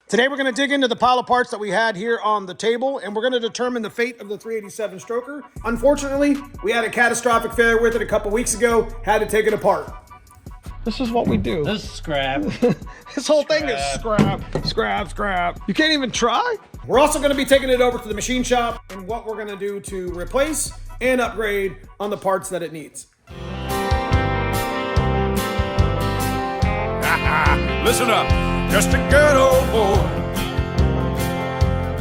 Today we're going to dig into the pile of parts that we had here on the table, and we're going to determine the fate of the 387 stroker. Unfortunately, we had a catastrophic failure with it a couple weeks ago, had to take it apart. This is what we do. This is scrap. This whole thing is scrap. You can't even try? We're also going to be taking it over to the machine shop and what we're going to do to replace and upgrade on the parts that it needs. Listen up, just a good old boy,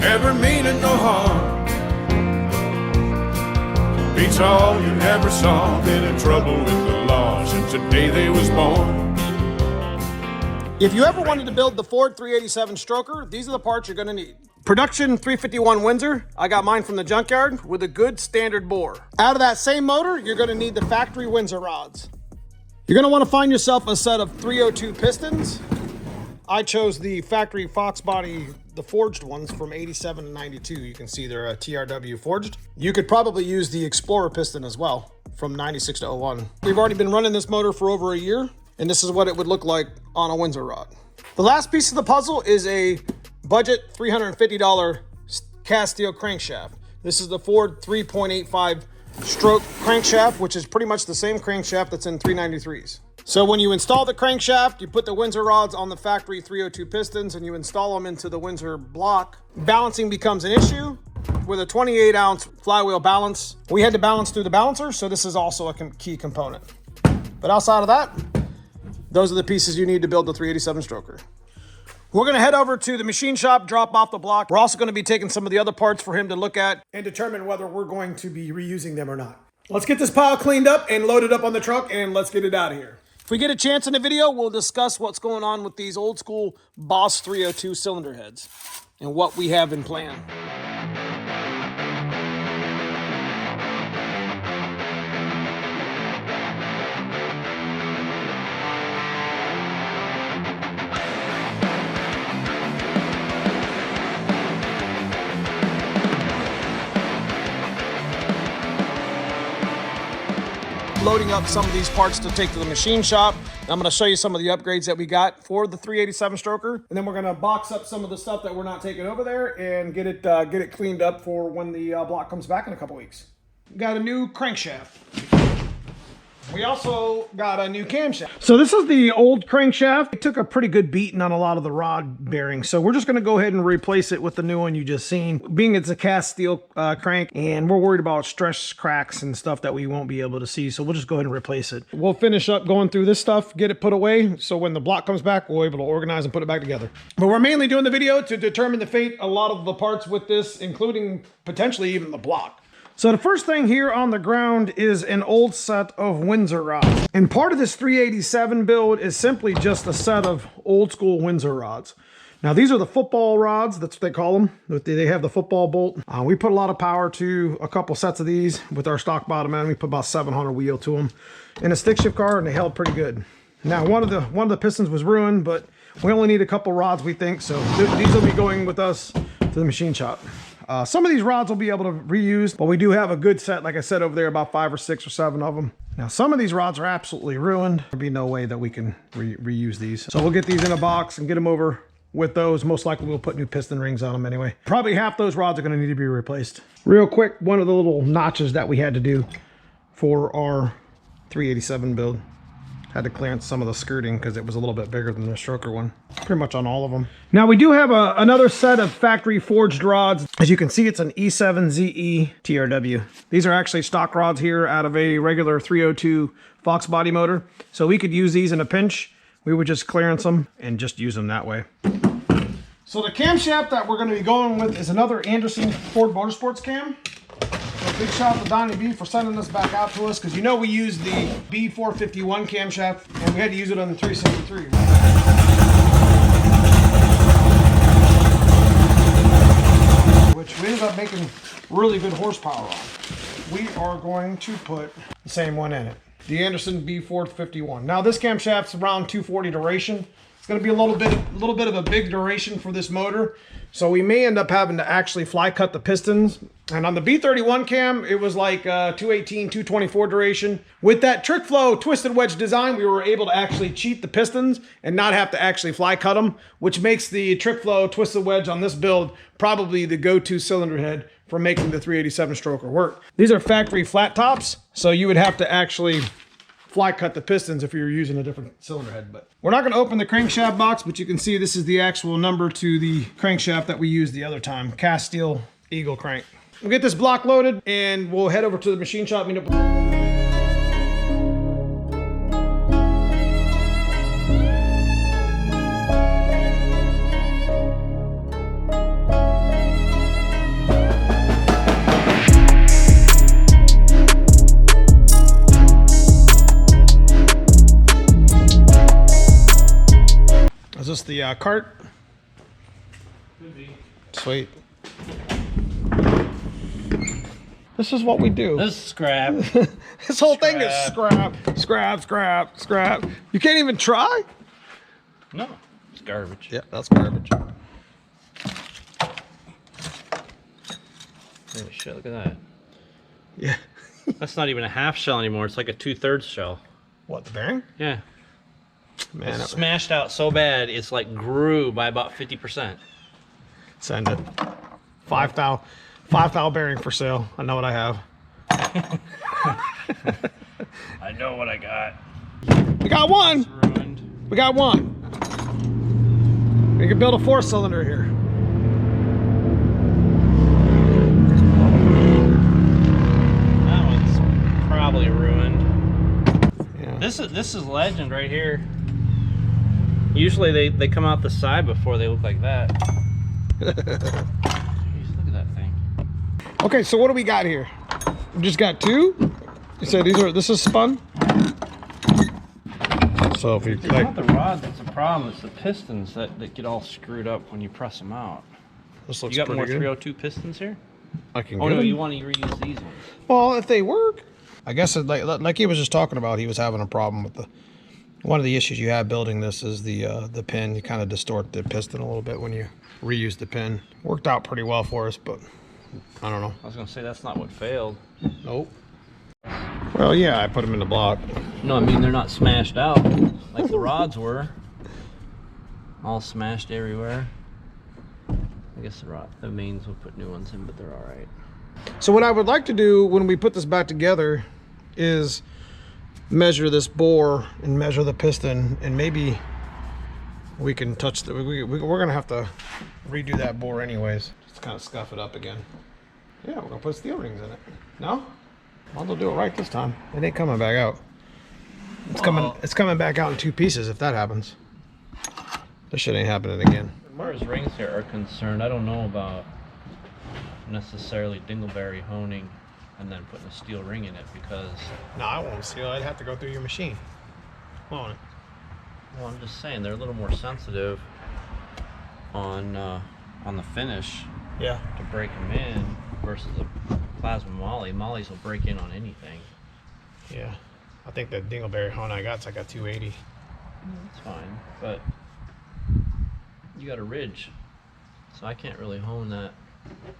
never meaning no harm. Beats all you ever saw, been in trouble with the law since the day they was born. If you ever wanted to build the Ford 387 stroker, these are the parts you're going to need. Production 351 Windsor. I got mine from the junkyard with a good standard bore. Out of that same motor, you're going to need the factory Windsor rods. You're going to want to find yourself a set of 302 pistons. I chose the factory Fox body, the forged ones from 87 and 92. You can see they're TRW forged. You could probably use the Explorer piston as well from 96 to 01. We've already been running this motor for over a year, and this is what it would look like on a Windsor rod. The last piece of the puzzle is a budget $350 cast steel crankshaft. This is the Ford 3.85 stroke crankshaft, which is pretty much the same crankshaft that's in 393s. So when you install the crankshaft, you put the Windsor rods on the factory 302 pistons and you install them into the Windsor block. Balancing becomes an issue. With a 28-ounce flywheel balance, we had to balance through the balancer, so this is also a key component. But outside of that, those are the pieces you need to build the 387 stroker. We're going to head over to the machine shop, drop off the block. We're also going to be taking some of the other parts for him to look at and determine whether we're going to be reusing them or not. Let's get this pile cleaned up and loaded up on the truck, and let's get it out of here. If we get a chance in the video, we'll discuss what's going on with these old school Boss 302 cylinder heads and what we have in plan. Loading up some of these parts to take to the machine shop. I'm going to show you some of the upgrades that we got for the 387 stroker, and then we're going to box up some of the stuff that we're not taking over there and get it cleaned up for when the block comes back in a couple weeks. We got a new crankshaft. We also got a new camshaft. So this is the old crankshaft. It took a pretty good beating on a lot of the rod bearings. So we're just going to go ahead and replace it with the new one you just seen. Being it's a cast steel crank, and we're worried about stress cracks and stuff that we won't be able to see. So we'll just go ahead and replace it. We'll finish up going through this stuff, get it put away. So when the block comes back, we'll be able to organize and put it back together. But we're mainly doing the video to determine the fate a lot of the parts with this, including potentially even the block. So the first thing here on the ground is an old set of Windsor rods. And part of this 387 build is simply just a set of old school Windsor rods. Now these are the football rods, that's what they call them. They have the football bolt. We put a lot of power to a couple sets of these with our stock bottom end. We put about 700 wheel to them in a stick shift car, and they held pretty good. Now one of the pistons was ruined, but we only need a couple rods, we think. So these will be going with us to the machine shop. Some of these rods will be able to reuse, but we do have a good set, like I said, over there, about 5 or 6 or 7 of them. Now, some of these rods are absolutely ruined. There'll be no way that we can reuse these. So we'll get these in a box and get them over with those. Most likely we'll put new piston rings on them anyway. Probably half those rods are going to need to be replaced. Real quick, one of the little notches that we had to do for our 387 build. Had to clearance some of the skirting because it was a little bit bigger than the stroker one. Pretty much on all of them. Now we do have another set of factory forged rods. As you can see, it's an E7ZE TRW. These are actually stock rods here out of a regular 302 Fox body motor. So we could use these in a pinch. We would just clearance them and just use them that way. So the camshaft that we're going to be going with is another Anderson Ford Motorsports cam. So big shout out to Donnie B for sending this back out to us, because you know we used the B451 camshaft and we had to use it on the 363. Which we ended up making really good horsepower on. We are going to put the same one in it. The Anderson B451. Now this camshaft's around 240 duration. It's going to be a little bit of a big duration for this motor. So we may end up having to actually fly cut the pistons. And on the B31 cam, it was like 218, 224 duration. With that trick flow twisted wedge design, we were able to actually cheat the pistons and not have to actually fly cut them, which makes the trick flow twisted wedge on this build probably the go-to cylinder head for making the 387 stroker work. These are factory flat tops, so you would have to actually fly cut the pistons if you're using a different cylinder head. But we're not going to open the crankshaft box, but you can see this is the actual number to the crankshaft that we used the other time. Cast steel Eagle crank. We'll get this block loaded and we'll head over to the machine shop. Meet up. Is this the cart? Could be. Sweet. This is what we do. This is scrap. This whole thing is scrap, scrap, scrap, scrap. You can't even try? No, it's garbage. Yeah, that's garbage. Holy shit, look at that. Yeah. That's not even a half shell anymore. It's like a 2/3 shell. What, the bearing? Yeah. Man, It's smashed out so bad, it's like grew by about 50%. send it. 5 thou bearing for sale. I know what I have. I know what I got. We got one. It's ruined. We got one. We can build a 4-cylinder here. That one's probably ruined. Yeah. This is legend right here. Usually they come out the side before they look like that. Jeez, look at that thing. Okay, so what do we got here? We just got 2. You said this is spun. So if you It's like, not the rod that's a problem, it's the pistons that get all screwed up when you press them out. this You looks got pretty more good. 302 pistons here? I can Oh get no, them. you want to reuse these ones. Well, if they work, I guess like he was just talking about, he was having a problem with one of the issues you have building this is the pin. You kind of distort the piston a little bit when you reuse the pin. Worked out pretty well for us, but I don't know. I was gonna say that's not what failed. Nope. Well, yeah, I put them in the block. No, I mean they're not smashed out like the rods were. All smashed everywhere. I guess the mains will put new ones in, but they're all right. So what I would like to do when we put this back together is measure this bore and measure the piston, and maybe we can touch the. We're gonna have to redo that bore anyways. Just kind of scuff it up again. Yeah, we're gonna put steel rings in it. No? Well, they'll do it right this time. It ain't coming back out. It's coming back out in 2 pieces if that happens. This shit ain't happening again. As far as rings here are concerned, I don't know about necessarily dingleberry honing and then putting a steel ring in it because. No, I won't seal. I'd have to go through your machine. Won't it? Well, I'm just saying they're a little more sensitive on the finish Yeah. to break them in versus a plasma molly. Mollies will break in on anything. Yeah. I think the dingleberry hone I got's like a 280. That's fine, but you got a ridge, so I can't really hone that.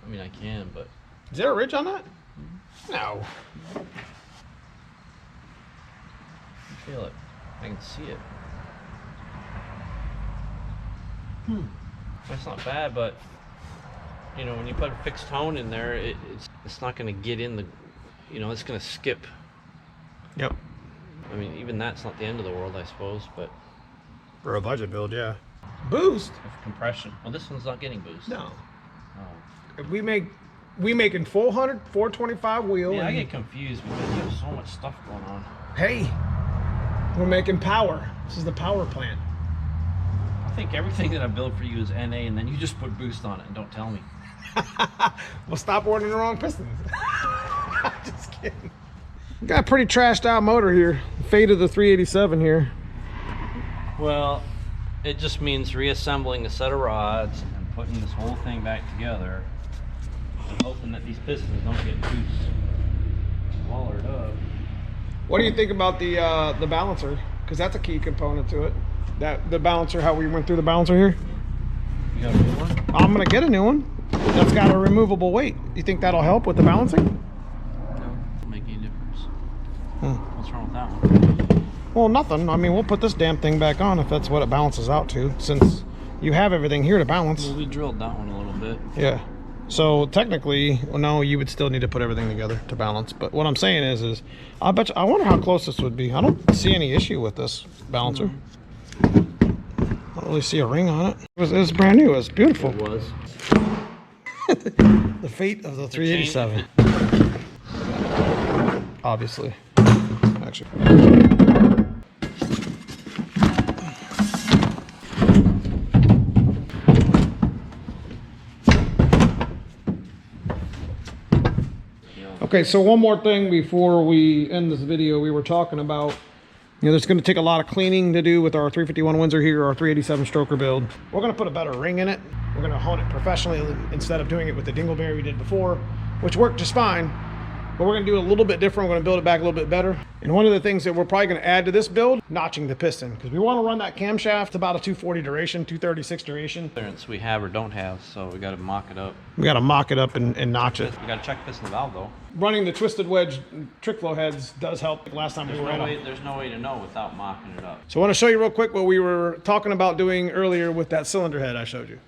I mean, I can, but Is there a ridge on that? No. I feel it. I can see it. That's not bad, but you know, when you put a fixed hone in there, it's not going to get in the, you know, it's going to skip. Yep. I mean, even that's not the end of the world, I suppose, but For a budget build, yeah. Boost? if compression. Well, this one's not getting boost. No. Oh. If we making 400, 425 wheel. Yeah, I and- get confused because you have so much stuff going on. Hey, we're making power. This is the power plant. I think everything that I build for you is NA, and then you just put boost on it and don't tell me. We'll stop ordering the wrong pistons. Just kidding. Got a pretty trashed out motor here. Fate of the 387 here. Well, it just means reassembling a set of rods and putting this whole thing back together and hoping that these pistons don't get too wallered up. What do you think about the balancer? Because that's a key component to it. The balancer, how we went through the balancer here. You got a new one? I'm gonna get a new one. That's got a removable weight. You think that'll help with the balancing? No, won't make any difference. What's wrong with that one? Well, nothing. I mean, we'll put this damn thing back on if that's what it balances out to, since you have everything here to balance. Well, we drilled that one a little bit. Yeah. So technically, well, no, you would still need to put everything together to balance. But what I'm saying is I bet you, I wonder how close this would be. I don't see any issue with this balancer. I don't really see a ring on it. It was brand new. It was beautiful. It was. The fate of the 387. Obviously. Actually. Okay, so one more thing before we end this video. We were talking about, you know, there's going to take a lot of cleaning to do with our 351 Windsor here, our 387 stroker build. We're going to put a better ring in it. We're going to hone it professionally instead of doing it with the dingleberry we did before, which worked just fine. But we're going to do it a little bit different. We're going to build it back a little bit better. And one of the things that we're probably going to add to this build, notching the piston, because we want to run that camshaft about a 240 duration, 236 duration. Clearance we have or don't have, so we got to mock it up. We got to mock it up and notch it. We got to check piston valve though. Running the twisted wedge trick flow heads does help. Last time we were at There's no way to know without mocking it up. So I want to show you real quick what we were talking about doing earlier with that cylinder head I showed you.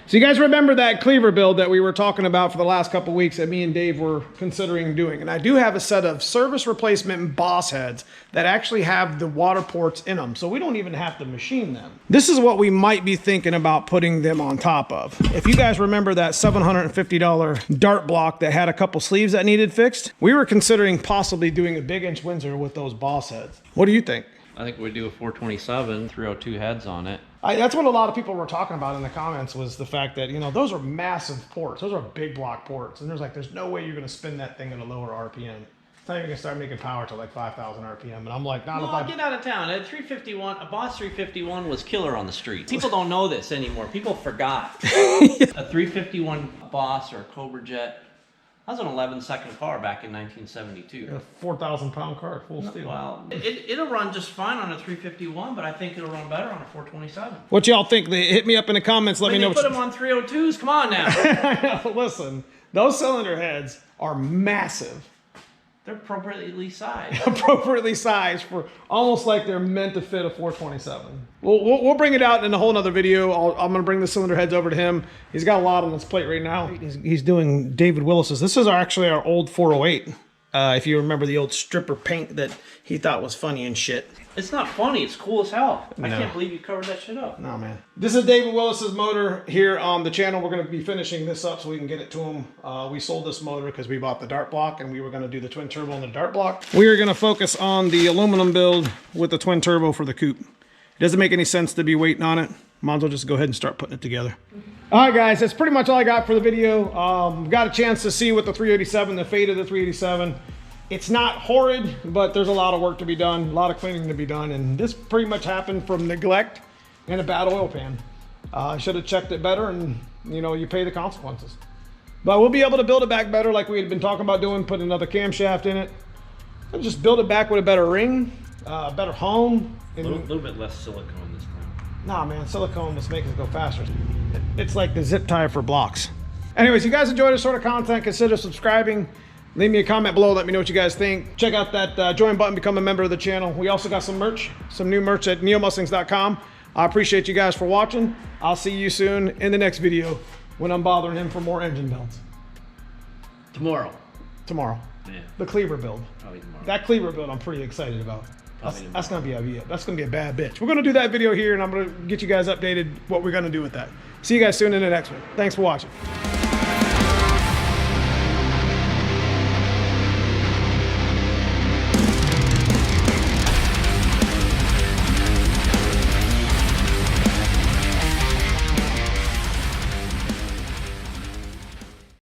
So you guys remember that cleaver build that we were talking about for the last couple weeks that me and Dave were considering doing. And I do have a set of service replacement boss heads that actually have the water ports in them. So we don't even have to machine them. This is what we might be thinking about putting them on top of. If you guys remember that $750 dart block that had a couple sleeves that needed fixed, we were considering possibly doing a big inch Windsor with those boss heads. What do you think? I think we'd do a 427, 302 heads on it. That's what a lot of people were talking about in the comments, was the fact that, you know, those are massive ports. Those are big block ports. And there's no way you're going to spin that thing at a lower RPM. It's not even going to start making power to like 5,000 RPM. And I'm like, Get out of town. A 351, a Boss 351 was killer on the street. People don't know this anymore. People forgot. A 351 Boss or a Cobra Jet, that was an 11-second car back in 1972. A 4,000-pound car, full steel. Well, it'll run just fine on a 351, but I think it'll run better on a 427. What y'all think? Hit me up in the comments. Let me know. Put them on 302s. Come on now. Listen, those cylinder heads are massive. They're appropriately sized. Appropriately sized for almost like they're meant to fit a 427. We'll bring it out in a whole nother video. I'm going to bring the cylinder heads over to him. He's got a lot on his plate right now. He's doing David Willis's. This is actually our old 408. If you remember the old stripper paint that he thought was funny and shit. It's not funny. It's cool as hell. No. I can't believe you covered that shit up. No, man. This is David Willis's motor here on the channel. We're going to be finishing this up so we can get it to him. We sold this motor because we bought the dart block and we were going to do the twin turbo on the dart block. We are going to focus on the aluminum build with the twin turbo for the coupe. It doesn't make any sense to be waiting on it. Might as well just go ahead and start putting it together. All right, guys, that's pretty much all I got for the video. Got a chance to see with the 387, the fate of the 387. It's not horrid, but there's a lot of work to be done, a lot of cleaning to be done, and this pretty much happened from neglect and a bad oil pan. I should have checked it better, and you know, you pay the consequences. But we'll be able to build it back better like we had been talking about doing, put another camshaft in it, and just build it back with a better ring, better hone. A little bit less silicone this time. Nah, man, silicone just makes it go faster. It's like the zip tie for blocks. Anyways, you guys enjoy this sort of content, consider subscribing. Leave me a comment below. Let me know what you guys think. Check out that join button, become a member of the channel. We also got some merch, some new merch at neomustangs.com. I appreciate you guys for watching. I'll see you soon in the next video when I'm bothering him for more engine builds. Tomorrow. Yeah. The cleaver build. Probably tomorrow. That cleaver build I'm pretty excited about. That's gonna be a bad bitch. We're gonna do that video here and I'm gonna get you guys updated what we're gonna do with that. See you guys soon in the next one. Thanks for watching.